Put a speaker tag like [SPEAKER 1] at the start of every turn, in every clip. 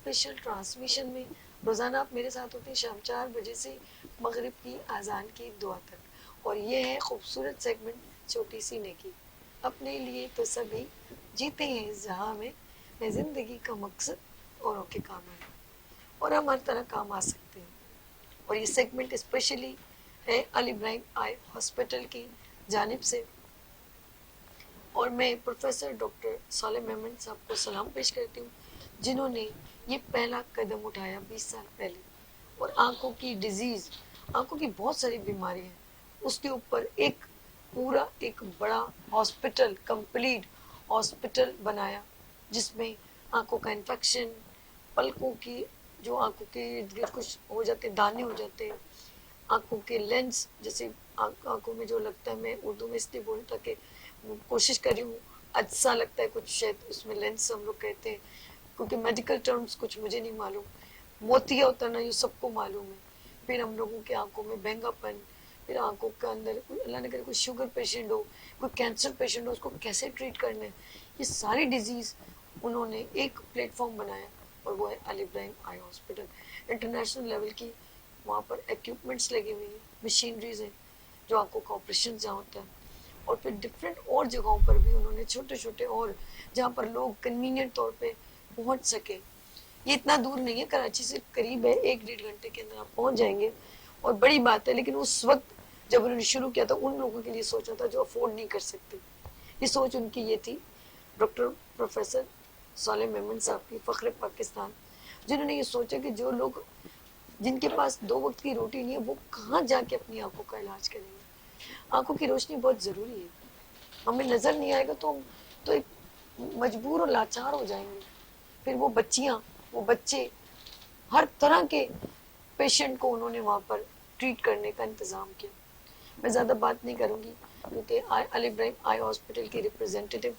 [SPEAKER 1] Special transmission میں روزانہ آپ میرے ساتھ ہوتے ہیں شام 4 بجے سے مغرب کی اذان کی دعا تک، اور یہ ہے خوبصورت سیگمنٹ چھوٹی سی نیکی، اپنے لیے تو سبھی جیتے ہیں اس جہاں میں زندگی کا مقصد اوروں کے کام ہے، اور ہم ہر طرح کام آ سکتے ہیں۔ اور یہ سیگمنٹ اسپیشلی ہے علی ابراہیم آئی ہاسپٹل کی جانب سے، اور میں پروفیسر ڈاکٹر صالح محمد صاحب کو سلام پیش کرتی ہوں، جنہوں نے یہ پہلا قدم اٹھایا 20 سال پہلے، اور آنکھوں کی ڈیزیز، آنکھوں کی بہت ساری بیماری ہیں، اس کے اوپر ایک پورا ایک بڑا ہاسپٹل، کمپلیٹ ہاسپٹل بنایا، جس میں آنکھوں کا انفیکشن، پلکوں کی جو آنکھوں کے ارد گرد کچھ ہو جاتے، دانے ہو جاتے ہیں، آنکھوں کے لینس جیسے آنکھوں میں جو لگتا ہے، میں اردو میں اس لیے بولتا کہ کوشش کر رہی ہوں، اجسا لگتا ہے کچھ، شاید اس میں لینس ہم لوگ کہتے ہیں، کیونکہ میڈیکل ٹرمز کچھ مجھے نہیں معلوم، موتیا ہوتا نا یہ سب کو معلوم ہے۔ پھر ہم لوگوں کی آنکھوں میں بہنگا پن، پھر آنکھوں کے اندر اللہ نہ کرے کوئی شوگر پیشنٹ ہو، کوئی کینسر پیشنٹ ہو، اس کو کیسے ٹریٹ کرنا ہے، یہ ساری ڈیزیز انہوں نے ایک پلیٹ فارم بنایا، اور وہ ہے علی ابراہیم آئی ہاسپٹل۔ انٹرنیشنل لیول کی وہاں پر ایکوپمنٹس لگے ہوئے ہیں، مشینریز ہیں، جو آنکھوں کا آپریشن جہاں ہوتا ہے، اور پھر ڈفرینٹ اور جگہوں پر بھی انہوں نے چھوٹے چھوٹے، اور جہاں پر لوگ کنوینئنٹ طور پہ پہنچ سکے، یہ اتنا دور نہیں ہے، کراچی سے قریب ہے، 1-1.5 گھنٹے کے اندر آپ پہنچ جائیں گے، اور بڑی بات ہے۔ لیکن اس وقت جب انہوں نے شروع کیا تھا، ان لوگوں کے لیے سوچا تھا جو افورڈ نہیں کر سکتے، یہ سوچ ان کی یہ تھی، ڈاکٹر پروفیسر صالح محمد صاحب کی، فخر پاکستان، جنہوں نے یہ سوچا کہ جو لوگ جن کے پاس 2 وقت کی روٹی نہیں ہے، وہ کہاں جا کے اپنی آنکھوں کا علاج کریں گے۔ آنکھوں کی روشنی بہت ضروری ہے، ہمیں نظر نہیں آئے گا تو ہم تو ایک مجبور اور لاچار ہو جائیں گے۔ پھر وہ بچیاں، وہ بچے، ہر طرح کے پیشنٹ کو انہوں نے وہاں پر ٹریٹ کرنے کا انتظام کیا۔ میں زیادہ بات نہیں کروں گی، کیونکہ علی ابراہیم آئی ہاسپٹل کی ریپرزینٹیٹیو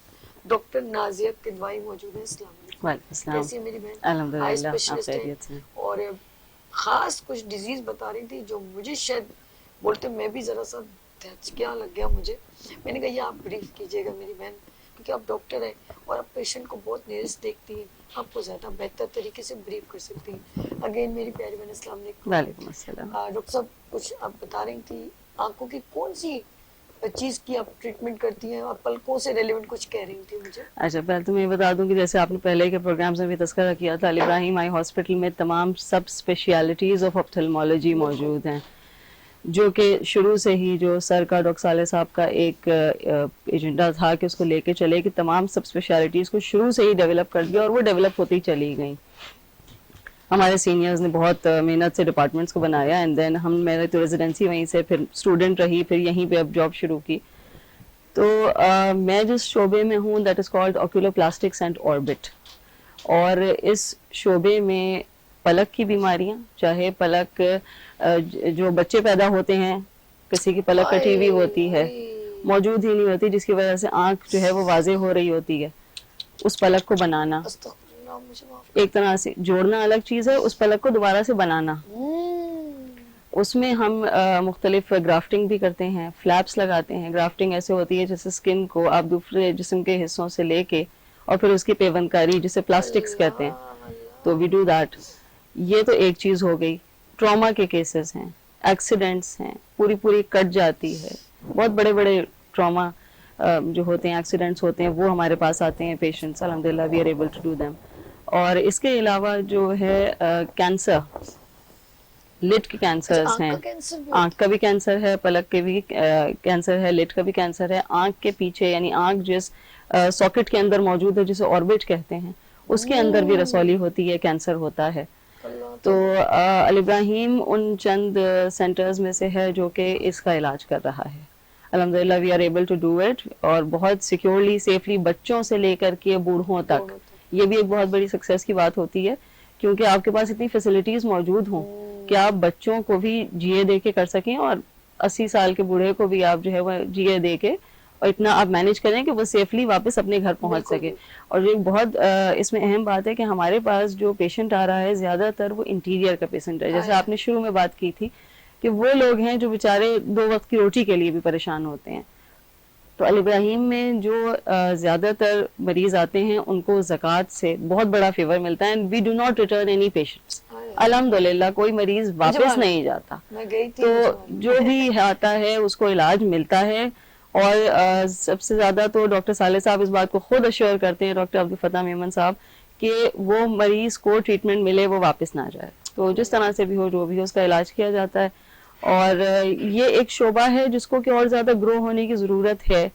[SPEAKER 1] ڈاکٹر نازیہ کدوائی موجود ہے۔ السلام علیکم۔
[SPEAKER 2] وعلیکم السلام۔
[SPEAKER 1] کیسی ہے میری بہن؟
[SPEAKER 2] الحمد
[SPEAKER 1] آئی
[SPEAKER 2] للہ، آپ
[SPEAKER 1] اسپیشلسٹ ہے،
[SPEAKER 2] خیریت سے؟
[SPEAKER 1] اور خاص کچھ ڈیزیز بتا رہی تھی جو مجھے شاید بولتے میں بھی ذرا سا کیا لگ گیا مجھے، میں نے کہا یہ آپ بریف کیجیے گا میری بہن، کیونکہ آپ ڈاکٹر ہیں اور آپ پیشنٹ کو بہت نیرست دیکھتی ہیں، آپ کو زیادہ بہتر طریقے سے بریف کر سکتی ہیں۔ اگین میری پیاری بہن السلام علیکم۔
[SPEAKER 2] وعلیکم السلام۔
[SPEAKER 1] ڈاکٹر صاحب کچھ آپ بتا رہی تھی، آنکھوں کی کون سی چیز کی آپ ٹریٹمنٹ کرتی ہیں، اور پلکوں سے ریلیونٹ کچھ کہہ رہی تھی مجھے۔
[SPEAKER 2] اچھا، پہلے تو میں بتا دوں کہ جیسے آپ نے پہلے کے پروگرامز میں بھی تذکرہ کیا تھا، علی ابراہیم آئی ہاسپٹل میں تمام سب اسپیشلٹیز آف آپتھلمولوجی موجود ہیں، جو کہ شروع سے ہی جو سر کا ڈاکٹر صالح صاحب کا ایک ایجنڈا تھا کہ اس کو لے کے چلے، کہ تمام سب اسپیشلٹیز کو شروع سے ہی ڈیولپ کر دیا، اور وہ ڈیولپ ہوتی چلی گئیں۔ ہمارے سینئرز نے بہت محنت سے ڈپارٹمنٹس کو بنایا، اینڈ دین میں نے تو ریزیڈنسی وہیں سے پھر اسٹوڈنٹ رہی، پھر یہیں پہ اب جاب شروع کی۔ تو میں جس شعبے میں ہوں that is called oculoplastics and orbit, اور اس شعبے میں پلک کی بیماریاں، چاہے پلک جو بچے پیدا ہوتے ہیں، کسی کی پلک کٹی ہوئی ہوتی ہے، موجود ہی نہیں ہوتی، جس کی وجہ سے آنکھ جو ہے وہ واضح ہو رہی ہوتی ہے، اس پلک کو بنانا، ایک طرح سے جوڑنا الگ چیز ہے، اس پلک کو دوبارہ سے بنانا، اس میں ہم مختلف گرافٹنگ بھی کرتے ہیں، فلیپس لگاتے ہیں۔ گرافٹنگ ایسے ہوتی ہے جیسے اسکن کو آپ دوسرے جسم کے حصوں سے لے کے اور پھر اس کی پیوند کاری، جسے پلاسٹکس کہتے ہیں، تو وی ڈو دیٹ۔ یہ تو ایک چیز ہو گئی۔ ٹراما کے کیسز ہیں، ایکسیڈنٹس ہیں، پوری کٹ جاتی ہے، بہت بڑے بڑے ٹراما جو ہوتے ہیں، ایکسیڈنٹس ہوتے ہیں، وہ ہمارے پاس آتے ہیں پیشنٹس، الحمدللہ we are able to do them. اور اس کے علاوہ جو ہے کینسر، لٹ کے کینسرز ہیں، آنکھ کا بھی کینسر ہے، پلک کے بھی کینسر ہے، لٹ کا بھی کینسر ہے، آنکھ کے پیچھے یعنی آنکھ جس ساکٹ کے اندر موجود ہے جسے آربٹ کہتے ہیں، اس کے اندر بھی رسولی ہوتی ہے، کینسر ہوتا ہے۔ تو علی ابراہیم ان چند سینٹرز میں سے ہے جو کہ اس کا علاج کر رہا ہے، الحمدللہ we are able to do it, اور بہت سیکیورلی، سیفلی، بچوں سے لے کر کے بوڑھوں تک۔ یہ بھی ایک بہت بڑی سکسیس کی بات ہوتی ہے، کیونکہ آپ کے پاس اتنی فیسلٹیز موجود ہوں کہ آپ بچوں کو بھی جیے دے کے کر سکیں، اور 80 سال کے بوڑھے کو بھی آپ جو ہے وہ جیے دے کے، اور اتنا آپ مینیج کریں کہ وہ سیفلی واپس اپنے گھر پہنچ سکے۔ اور ایک بہت اس میں اہم بات ہے کہ ہمارے پاس جو پیشنٹ آ رہا ہے زیادہ تر وہ انٹیریئر کا پیشنٹ ہے، جیسے آپ نے شروع میں بات کی تھی کہ وہ لوگ ہیں جو بیچارے 2 وقت کی روٹی کے لیے بھی پریشان ہوتے ہیں۔ تو الابراہیم میں جو زیادہ تر مریض آتے ہیں ان کو زکوٰۃ سے بہت بڑا فیور ملتا ہے. We do not return any patients, الحمدللہ کوئی مریض واپس نہیں جاتا.
[SPEAKER 1] میں گئی تھی
[SPEAKER 2] تو جو بھی آتا ہے اس کو علاج ملتا ہے. اور سب سے زیادہ تو ڈاکٹر صالح صاحب اس بات کو خود اشور کرتے ہیں, ڈاکٹر عبدالفتاح میمن صاحب, کہ وہ مریض کو ٹریٹمنٹ ملے وہ واپس نہ جائے. تو جس طرح سے بھی ہو جو بھی ہو اس کا علاج کیا جاتا ہے. اور یہ ایک شعبہ ہے جس کو کہ اور زیادہ گرو ہونے کی ضرورت ہے.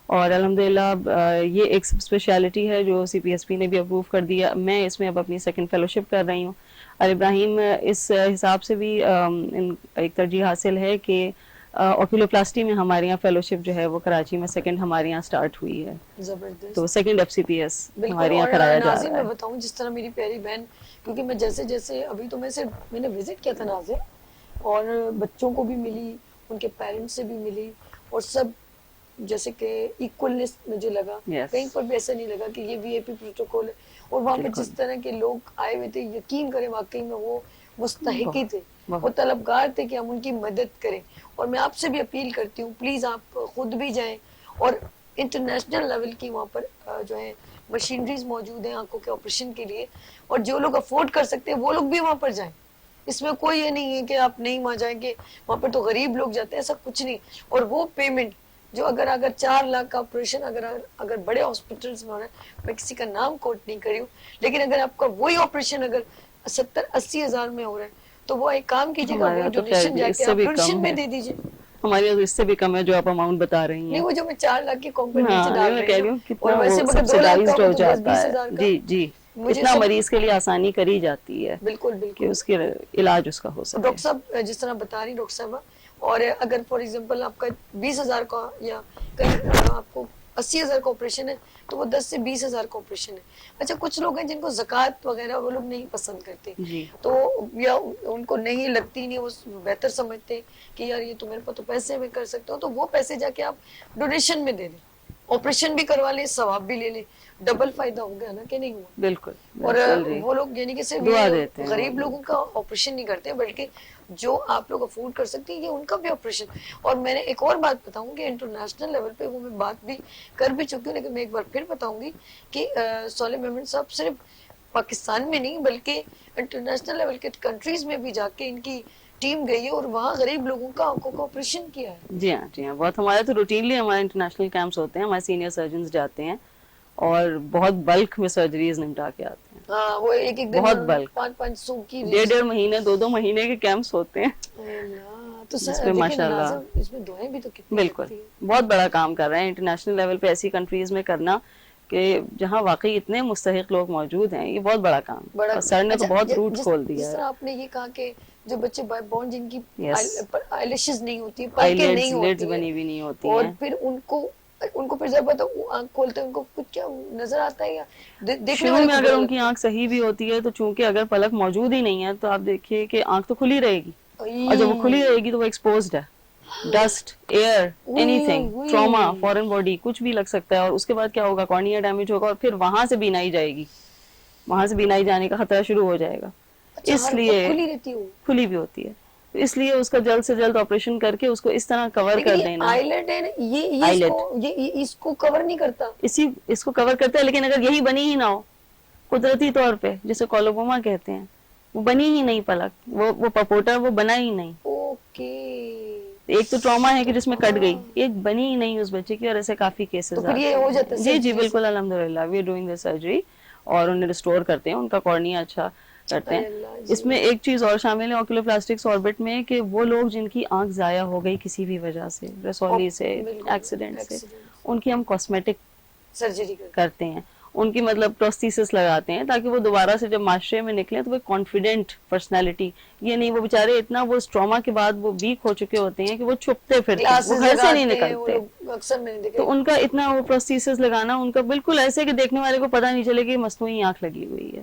[SPEAKER 2] اور الحمدللہ یہ ایک سب اسپیشلٹی ہے جو سی پی ایس پی نے بھی اپروو کر دیا. میں اس میں اب اپنی سیکنڈ فیلوشپ کر رہی ہوں. الابراہیم اس حساب سے بھی ایک ترجیح حاصل ہے کہ اوکیولوپلاسٹی میں ہمارے یہاں فیلوشپ جو ہے وہ کراچی میں سیکنڈ ہمارے یہاں سٹارٹ ہوئی ہے.
[SPEAKER 1] زبردست.
[SPEAKER 2] تو second F C P S ہمارے یہاں
[SPEAKER 1] اور
[SPEAKER 2] کرایا جا
[SPEAKER 1] ناظرین
[SPEAKER 2] رہا ہے.
[SPEAKER 1] میں بتاؤں جس طرح میری پیاری بہن, کیونکہ میں جیسے جیسے ابھی تو میں نے وزٹ کیا تھا ناظرین, اور بچوں کو بھی ملی, ان کے پیرنٹس سے بھی ملی, اور سب جیسے کہ ایکولنس مجھے لگا. کہیں پر بھی ایسا نہیں لگا کہ یہ وی آئی پی پروٹوکول ہے. اور وہاں پہ جس طرح کے لوگ آئے ہوئے تھے, یقین کریں واقعی میں وہ مستحقی تھے, وہ طلبگار تھے کہ ہم ان کی مدد کریں. اور میں آپ سے بھی اپیل کرتی ہوں, پلیز آپ خود بھی جائیں, اور انٹرنیشنل لیول کی وہاں پر جو ہے مشینریز موجود ہیں آنکھوں کے آپریشن کے لیے, اور جو لوگ افورڈ کر سکتے ہیں وہ لوگ بھی وہاں پر جائیں. اس میں کوئی یہ نہیں ہے کہ آپ نہیں وہاں جائیں گے, وہاں پر تو غریب لوگ جاتے ہیں, ایسا کچھ نہیں. اور وہ پیمنٹ جو اگر 4 لاکھ کا آپریشن اگر بڑے ہاسپٹلس میں ہو رہا ہے, میں کسی کا نام کوٹ نہیں کری ہوں, لیکن اگر آپ کا وہی آپریشن اگر 70-80 ہزار میں ہو رہا ہے تو وہ ایک کام کیجیے گا, وہ ڈونیشن جا کے آپ ڈونیشن میں دے دیجیے.
[SPEAKER 2] ہمارے یہاں اس سے بھی کم ہے جو آپ اماؤنٹ بتا رہی ہیں.
[SPEAKER 1] نہیں, وہ جو میں 4 لاکھ کی کمپنی سے ڈال رہی ہوں,
[SPEAKER 2] اور ویسے
[SPEAKER 1] مگر 2 لاکھ کا
[SPEAKER 2] ہو
[SPEAKER 1] تو بس
[SPEAKER 2] جاتا
[SPEAKER 1] 20,000
[SPEAKER 2] ہے.
[SPEAKER 1] کا.
[SPEAKER 2] جی جی, اتنا مریض کے لیے آسانی کری جاتی ہے
[SPEAKER 1] بالکل
[SPEAKER 2] کہ
[SPEAKER 1] بالکل
[SPEAKER 2] اس کے علاج اس کا ہو سکے.
[SPEAKER 1] ڈاکٹر صاحب جس طرح بتا رہی ڈاکٹر صاحبہ, اور اگر فار ایگزامپل آپ کا 20,000 کا یا کہیں آپ کو 80,000 کا آپریشن ہے تو وہ 10 سے 20,000 کا آپریشن ہے. اچھا, کچھ لوگ ہیں جن کو زکوٰۃ وغیرہ وہ لوگ نہیں پسند کرتے, تو یا ان کو نہیں لگتی, نہیں, وہ بہتر سمجھتے کہ یار یہ تو میرے پاس تو پیسے میں کر سکتا ہوں, تو وہ پیسے جا کے آپ ڈونیشن میں دے دیں, آپریشن بھی کروا لیں, ثواب بھی لے لیں, ڈبل فائدہ ہو گیا نا, کہ نہیں ہوا.
[SPEAKER 2] بالکل.
[SPEAKER 1] اور وہ لوگ یعنی کہ صرف غریب لوگوں کا آپریشن نہیں کرتے, بلکہ جو آپ لوگ افورڈ کر سکتے ہیں یہ ان کا بھی آپریشن. اور میں نے ایک اور بات بتاؤں کہ انٹرنیشنل لیول پہ وہ میں بات بھی کر بھی چکی ہوں, لیکن میں ایک بار پھر بتاؤں گی کہ صالح میمن صاحب صرف پاکستان میں نہیں بلکہ انٹرنیشنل لیول کے کنٹریز میں بھی جا کے ان کی ٹیم گئی ہے اور وہاں غریب لوگوں کا آنکھوں کا آپریشن کیا ہے.
[SPEAKER 2] جی ہاں, جی ہاں, بہت. ہمارے تو روٹینلی ہمارے انٹرنیشنل کیمپس ہوتے ہیں, ہمارے سینئر سرجنز جاتے ہیں اور بہت بلک میں سرجریز نمٹا کے آتے ہیں.
[SPEAKER 1] ہاں, وہ ایک دن
[SPEAKER 2] بہت بلک
[SPEAKER 1] 500 کی
[SPEAKER 2] 1.5 مہینے 2 مہینے کے کیمپس ہوتے ہیں.
[SPEAKER 1] تو
[SPEAKER 2] اس پہ ماشاء اللہ
[SPEAKER 1] اس میں دعائیں بھی تو کتنی
[SPEAKER 2] بالکل بہت بڑا کام کر رہے ہیں انٹرنیشنل لیول پہ ایسی کنٹریز میں کرنا کہ جہاں واقعی اتنے مستحق لوگ موجود ہیں. یہ بہت بڑا کام, اور سر نے تو بہت روٹ کھول دیا ہے.
[SPEAKER 1] جس طرح آپ نے یہ کہا کہ جو بچے بورن جن کی آئیلشز نہیں ہوتی,
[SPEAKER 2] پلکیں نہیں ہوتی, بنی ہوئی نہیں ہوتی,
[SPEAKER 1] اور پھر ان کو پھر جب آنکھ کھولتے ہیں ان کو کچھ کیا نظر آتا ہے, یا دیکھنے
[SPEAKER 2] شروع میں اگر ان کی آنکھ صحیح بھی ہوتی ہے تو چونکہ اگر پلک موجود ہی نہیں ہے تو آپ دیکھیے کہ آنکھ تو کھلی رہے گی, اور جب وہ کھلی رہے گی تو وہ ایکسپوزڈ ہے, dust, air, anything, trauma, foreign body, کچھ بھی لگ سکتا ہے. اور اس کے بعد کیا ہوگا, کارنیا ڈیمیج ہوگا, اور پھر وہاں سے بینائی جائے گی, وہاں سے بینائی جانے کا خطرہ شروع ہو جائے گا. اس لیے کھلی بھی ہوتی ہے, تو اس لیے اس کا جلد سے جلد آپریشن کر کے اس کو اس طرح کور کر دینا.
[SPEAKER 1] آئیلٹ ہے یہ اس کو کور نہیں کرتا,
[SPEAKER 2] اس کو کور کرتا ہے, لیکن اگر یہی بنی ہی نہ ہو قدرتی طور پہ, جسے کولوبوما کہتے ہیں, وہ بنی ہی نہیں پلک, وہ پپوٹا وہ بنا ہی نہیں. ایک تو ٹراما ہے کہ جس میں کٹ گئی, ایک بنی ہی نہیں اس بچے کی, اور ایسے کافی کیسز آتے ہیں. جی جی بالکل, الحمدللہ we are doing the surgery, اور انہیں ریسٹور کرتے ہیں, ان کا کارنیا اچھا کرتے ہیں. اس میں ایک چیز اور شامل ہے اوکیولوپلاسٹکس آربٹ میں, کہ وہ لوگ جن کی آنکھ ضائع ہو گئی کسی بھی وجہ سے, رسولی سے, ایکسیڈنٹ سے, ان کی ہم کاسمیٹک سرجری کرتے ہیں, ان کی مطلب پروستھیسس لگاتے ہیں تاکہ وہ دوبارہ سے جب معاشرے میں نکلیں تو وہ کانفیڈنٹ پرسنالٹی, یہ نہیں وہ بیچارے اتنا وہ ٹراما کے بعد وہ ویک ہو چکے ہوتے ہیں کہ وہ چھپتے پھرتے ہیں, وہ گھر سے نہیں نکلتے, تو ان کا اتنا وہ پروستھیسس لگانا ان کا بالکل ایسے کہ دیکھنے والے کو پتہ نہیں چلے کہ مصنوعی آنکھ لگی ہوئی ہے.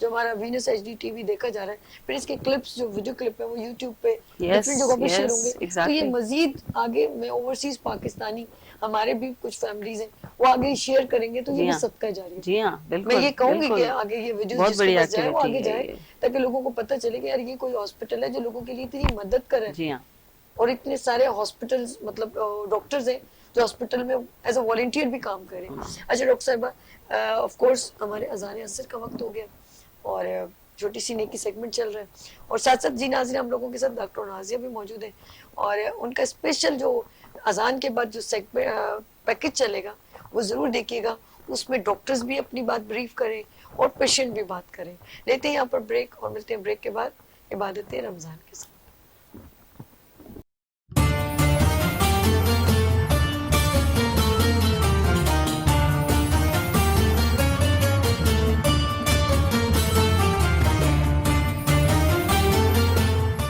[SPEAKER 1] جو ہمارا Venus H D T V دیکھا جا رہا ہے, پھر اس کے کلپس جو ویڈیو کلپ ہے وہ یوٹیوب پہ ڈفرینٹ جگہوں پہ شیئر ہوں گے, تو یہ مزید آگے میں اوورسیز پاکستانی ہمارے بھی کچھ فیملیز ہیں وہ آگے شیئر کریں گے, تو یہ بھی صدقہ جاری ہے.
[SPEAKER 2] جی ہاں بالکل,
[SPEAKER 1] میں یہ کہوں گی کہ آگے یہ ویڈیوز جس کے پاس جائے وہ آگے جائے, تاکہ لوگوں کو پتہ چلے کہ یار یہ کوئی ہاسپٹل ہے جو لوگوں کے لیے اتنی مدد کر رہا ہے.
[SPEAKER 2] جی ہاں,
[SPEAKER 1] اور اتنے سارے ہاسپٹلز مطلب ڈاکٹرز ہیں جو ہاسپٹل میں ایز اے والنٹیئر بھی کام کریں. اچھا ڈاکٹر صاحبہ, آف کورس ہمارے اذان عصر کا وقت ہو گیا اور چھوٹی سی نیکی سیگمنٹ چل رہا ہے, اور ساتھ ساتھ جی ناظرین ہم لوگوں کے ساتھ ڈاکٹر نازیہ بھی موجود ہیں, اور ان کا اسپیشل جو اذان کے بعد جو پیکج چلے گا وہ ضرور دیکھیے گا. اس میں ڈاکٹرز بھی اپنی بات بریف کریں اور پیشنٹ بھی بات کریں. لیتے ہیں یہاں پر بریک اور ملتے ہیں بریک کے بعد عبادت رمضان کے ساتھ.